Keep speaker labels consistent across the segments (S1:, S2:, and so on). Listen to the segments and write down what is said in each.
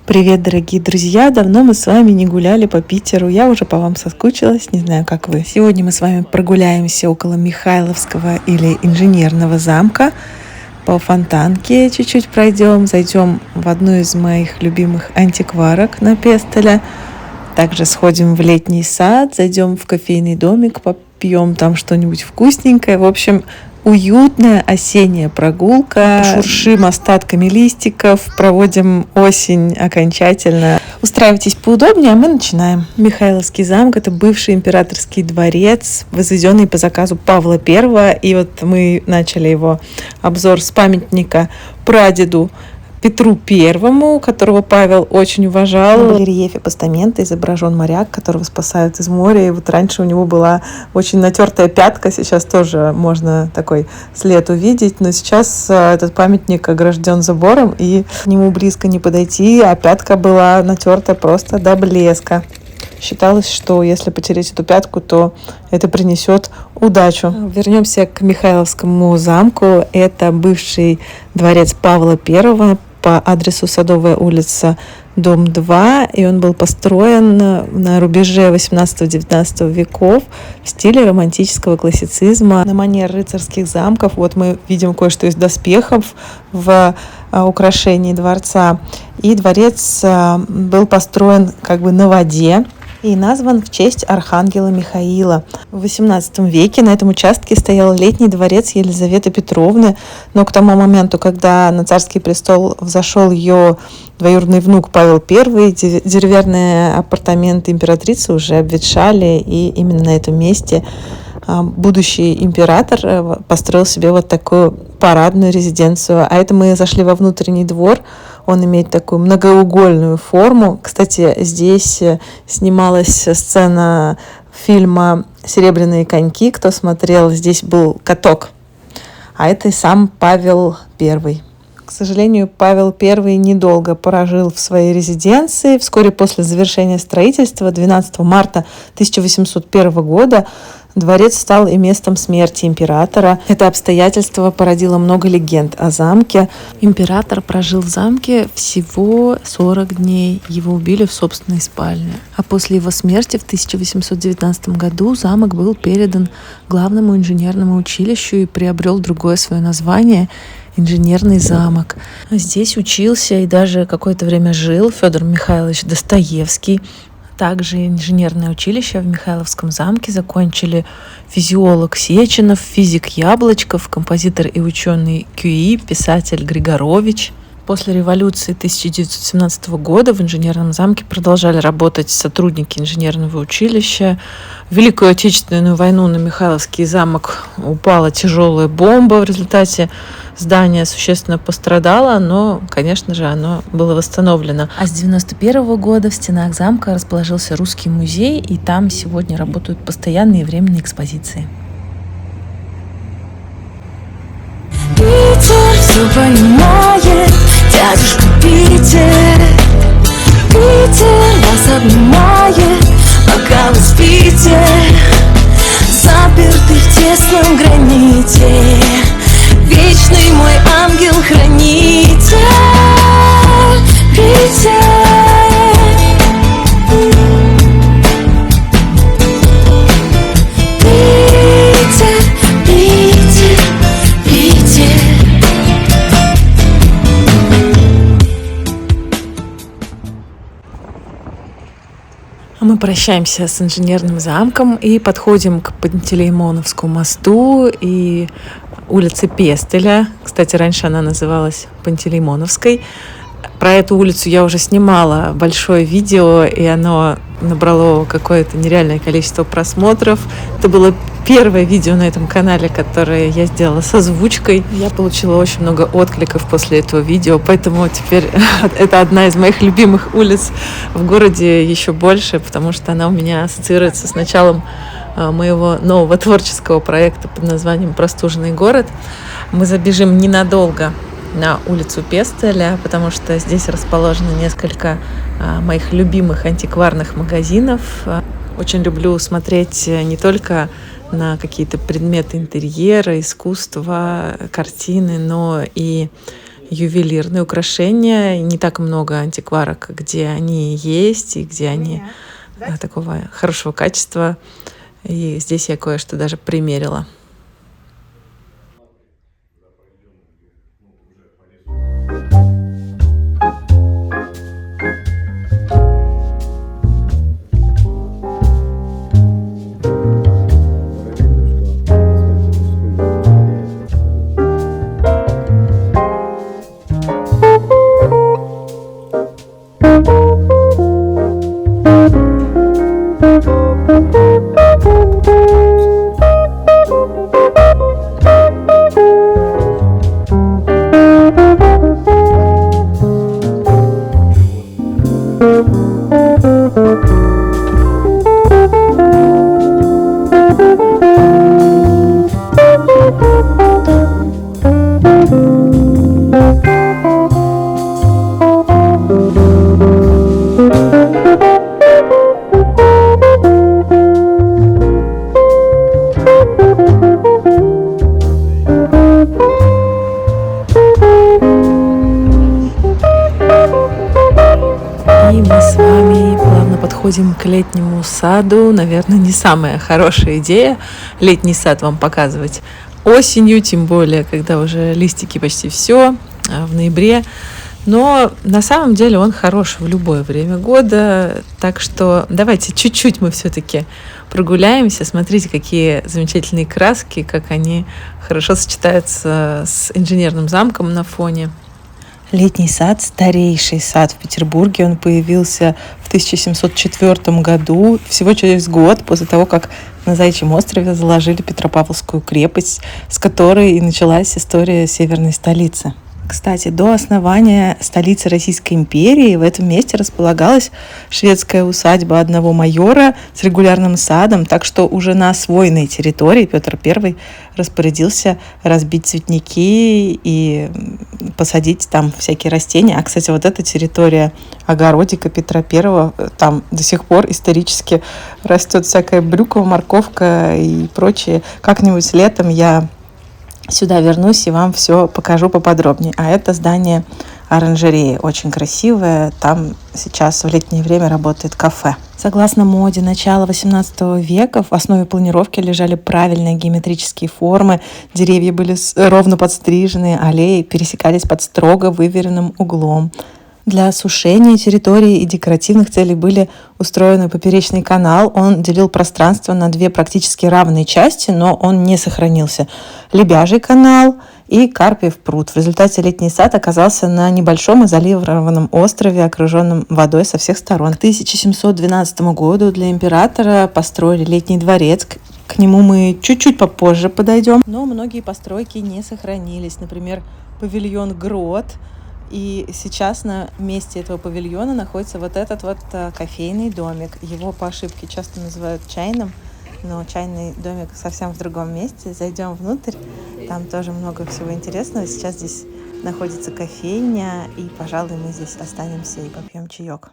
S1: Привет, дорогие друзья! Давно мы с вами не гуляли по Питеру. Я уже по вам соскучилась, не знаю, как вы. Сегодня мы с вами прогуляемся около Михайловского или Инженерного замка. По Фонтанке чуть-чуть пройдем, зайдем в одну из моих любимых антикварок на Пестеля. Также сходим в летний сад, зайдем в кофейный домик, попьем там что-нибудь вкусненькое. В общем, уютная осенняя прогулка. Шуршим остатками листиков, проводим осень окончательно. Устраивайтесь поудобнее, а мы начинаем. Михайловский замок – это бывший императорский дворец, возведенный по заказу Павла I. И вот мы начали его обзор с памятника прадеду Петру Первому, которого Павел очень уважал. На барельефе постамента изображен моряк, которого спасают из моря. И вот раньше у него была очень натертая пятка, сейчас тоже можно такой след увидеть, но сейчас этот памятник огражден забором, и к нему близко не подойти, а пятка была натерта просто до блеска. Считалось, что если потерять эту пятку, то это принесет удачу. Вернемся к Михайловскому замку. Это бывший дворец Павла I по адресу Садовая улица, дом 2. И он был построен на рубеже 18-19 веков в стиле романтического классицизма, на манер рыцарских замков. Вот мы видим кое-что из доспехов в украшении дворца. И дворец был построен как бы на воде и назван в честь архангела Михаила. В XVIII веке на этом участке стоял летний дворец Елизаветы Петровны, но к тому моменту, когда на царский престол взошел ее двоюродный внук Павел I, деревянные апартаменты императрицы уже обветшали, и именно на этом месте будущий император построил себе вот такую парадную резиденцию. А это мы зашли во внутренний двор. Он имеет такую многоугольную форму. Кстати, здесь снималась сцена фильма «Серебряные коньки». Кто смотрел, здесь был каток. А это и сам Павел I. К сожалению, Павел I недолго прожил в своей резиденции. Вскоре после завершения строительства, 12 марта 1801 года, дворец стал и местом смерти императора. Это обстоятельство породило много легенд о замке. Император прожил в замке всего 40 дней. Его убили в собственной спальне. А после его смерти в 1819 году замок был передан главному инженерному училищу и приобрел другое свое название – Инженерный замок. Здесь учился и даже какое-то время жил Федор Михайлович Достоевский. Также инженерное училище в Михайловском замке закончили физиолог Сеченов, физик Яблочков, композитор и ученый Кюи, писатель Григорович. После революции 1917 года в инженерном замке продолжали работать сотрудники инженерного училища. В Великую Отечественную войну на Михайловский замок упала тяжелая бомба. В результате здание существенно пострадало, но, конечно же, оно было восстановлено. А с 1991 года в стенах замка расположился Русский музей, и там сегодня работают постоянные и временные экспозиции.
S2: Питер все понимает, дядюшка Питер. Питер вас обнимает, пока вы спите, заперты в тесном граните. Вечный мой ангел-хранитель Питер.
S1: Мы прощаемся с инженерным замком и подходим к Пантелеймоновскому мосту и улице Пестеля. Кстати, раньше она называлась Пантелеймоновской. Про эту улицу я уже снимала большое видео, и оно набрало какое-то нереальное количество просмотров. Это было первое видео на этом канале, которое я сделала с озвучкой. Я получила очень много откликов после этого видео, поэтому теперь это одна из моих любимых улиц в городе еще больше, потому что она у меня ассоциируется с началом моего нового творческого проекта под названием «Простуженный город». Мы забежим ненадолго на улицу Пестеля, потому что здесь расположено несколько моих любимых антикварных магазинов. Очень люблю смотреть не только на какие-то предметы интерьера, искусства, картины, но и ювелирные украшения. Не так много антикварок, где они есть и где они такого хорошего качества. И здесь я кое-что даже примерила. И мы с вами плавно подходим к летнему саду. Наверное, не самая хорошая идея летний сад вам показывать осенью, тем более, когда уже листики почти все, в ноябре. Но на самом деле он хорош в любое время года. Так что давайте чуть-чуть мы все-таки прогуляемся. Смотрите, какие замечательные краски, как они хорошо сочетаются с инженерным замком на фоне. Летний сад – старейший сад в Петербурге. Он появился в 1704 году, всего через год после того, как на Заячьем острове заложили Петропавловскую крепость, с которой и началась история северной столицы. Кстати, до основания столицы Российской империи в этом месте располагалась шведская усадьба одного майора с регулярным садом, так что уже на освоенной территории Петр I распорядился разбить цветники и посадить там всякие растения. А, кстати, вот эта территория огородика Петра I, там до сих пор исторически растет всякая брюква, морковка и прочее. Как-нибудь летом я сюда вернусь и вам все покажу поподробнее. А это здание оранжереи, очень красивое. Там сейчас в летнее время работает кафе. Согласно моде начала XVIII века, в основе планировки лежали правильные геометрические формы, деревья были ровно подстрижены, аллеи пересекались под строго выверенным углом. Для осушения территории и декоративных целей были устроены поперечный канал. Он делил пространство на две практически равные части, но он не сохранился. Лебяжий канал и Карпиев пруд. В результате летний сад оказался на небольшом изолированном острове, окруженном водой со всех сторон. К 1712 году для императора построили летний дворец. К нему мы чуть-чуть попозже подойдем. Но многие постройки не сохранились. Например, павильон «Грот». И сейчас на месте этого павильона находится вот этот вот кофейный домик. Его по ошибке часто называют чайным, но чайный домик совсем в другом месте. Зайдем внутрь, там тоже много всего интересного. Сейчас здесь находится кофейня, и, пожалуй, мы здесь останемся и попьем чаек.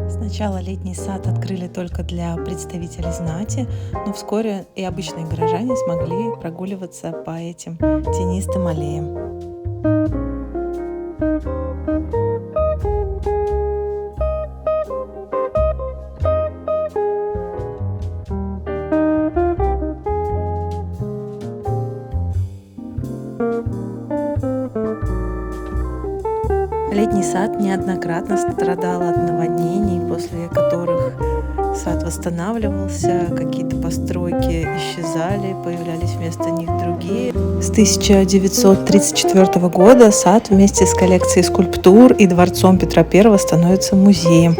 S1: Сначала летний сад открыли только для представителей знати, но вскоре и обычные горожане смогли прогуливаться по этим тенистым аллеям. Летний сад неоднократно страдал от наводнений, после которых сад восстанавливался, какие-то постройки исчезали, появлялись вместо них другие. С 1934 года сад вместе с коллекцией скульптур и дворцом Петра I становится музеем.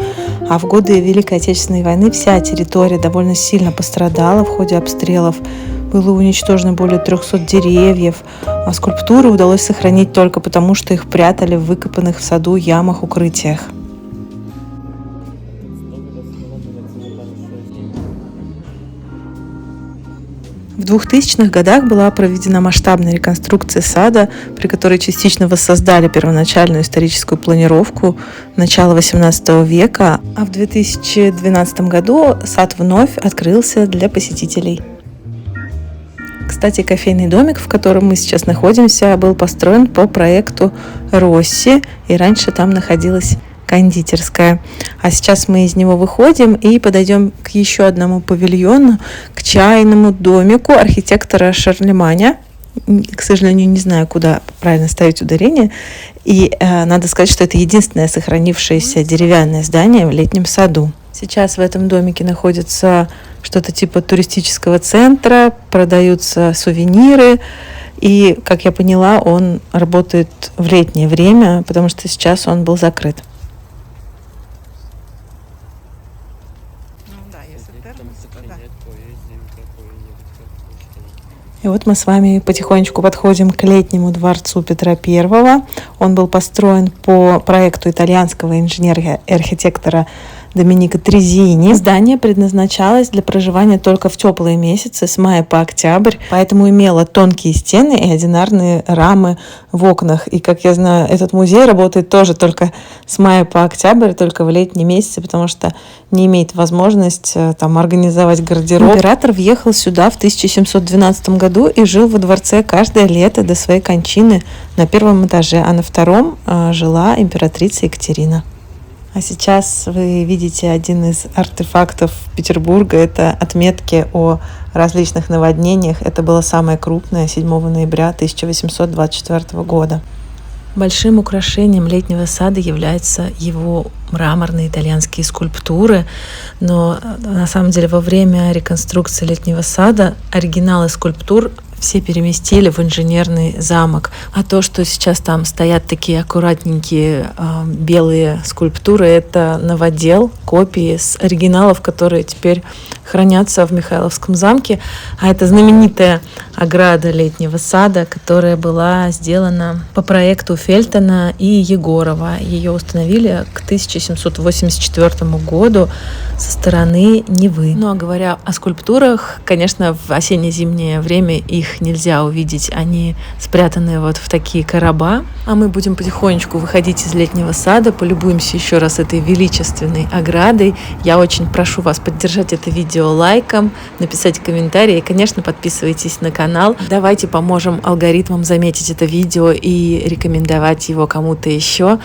S1: А в годы Великой Отечественной войны вся территория довольно сильно пострадала в ходе обстрелов. Было уничтожено более 300 деревьев, а скульптуры удалось сохранить только потому, что их прятали в выкопанных в саду ямах-укрытиях. В 2000-х годах была проведена масштабная реконструкция сада, при которой частично воссоздали первоначальную историческую планировку начала XVIII века, а в 2012 году сад вновь открылся для посетителей. Кстати, кофейный домик, в котором мы сейчас находимся, был построен по проекту Росси, и раньше там находилась кондитерская. А сейчас мы из него выходим и подойдем к еще одному павильону, к чайному домику архитектора Шарлеманя. К сожалению, не знаю, куда правильно ставить ударение. И надо сказать, что это единственное сохранившееся деревянное здание в летнем саду. Сейчас в этом домике находится что-то типа туристического центра, продаются сувениры. И, как я поняла, он работает в летнее время, потому что сейчас он был закрыт. И вот мы с вами потихонечку подходим к летнему дворцу Петра I. Он был построен по проекту итальянского инженера и архитектора Доминика Трезини. Здание предназначалось для проживания только в теплые месяцы с мая по октябрь, поэтому имело тонкие стены и одинарные рамы в окнах. И, как я знаю, этот музей работает тоже только с мая по октябрь, только в летние месяцы, потому что не имеет возможности там организовать гардероб. Император въехал сюда в 1712 году и жил во дворце каждое лето до своей кончины на первом этаже, а на втором жила императрица Екатерина. А сейчас вы видите один из артефактов Петербурга. Это отметки о различных наводнениях. Это было самое крупное 7 ноября 1824 года. Большим украшением летнего сада являются его мраморные итальянские скульптуры, но на самом деле во время реконструкции летнего сада оригиналы скульптур все переместили в инженерный замок. А то, что сейчас там стоят такие аккуратненькие белые скульптуры, это новодел, копии с оригиналов, которые теперь хранятся в Михайловском замке. А это знаменитая ограда летнего сада, которая была сделана по проекту Фельтона и Егорова. Ее установили к 1784 году со стороны Невы. Ну а говоря о скульптурах, конечно, в осенне-зимнее время их нельзя увидеть, они спрятаны вот в такие короба. А мы будем потихонечку выходить из летнего сада, полюбуемся еще раз этой величественной оградой. Я очень прошу вас поддержать это видео лайком, написать комментарий и, конечно, подписывайтесь на канал. Давайте поможем алгоритмам заметить это видео и рекомендовать его кому-то еще.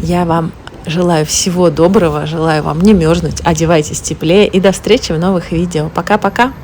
S1: Я вам желаю всего доброго, желаю вам не мерзнуть, одевайтесь теплее и до встречи в новых видео. Пока-пока!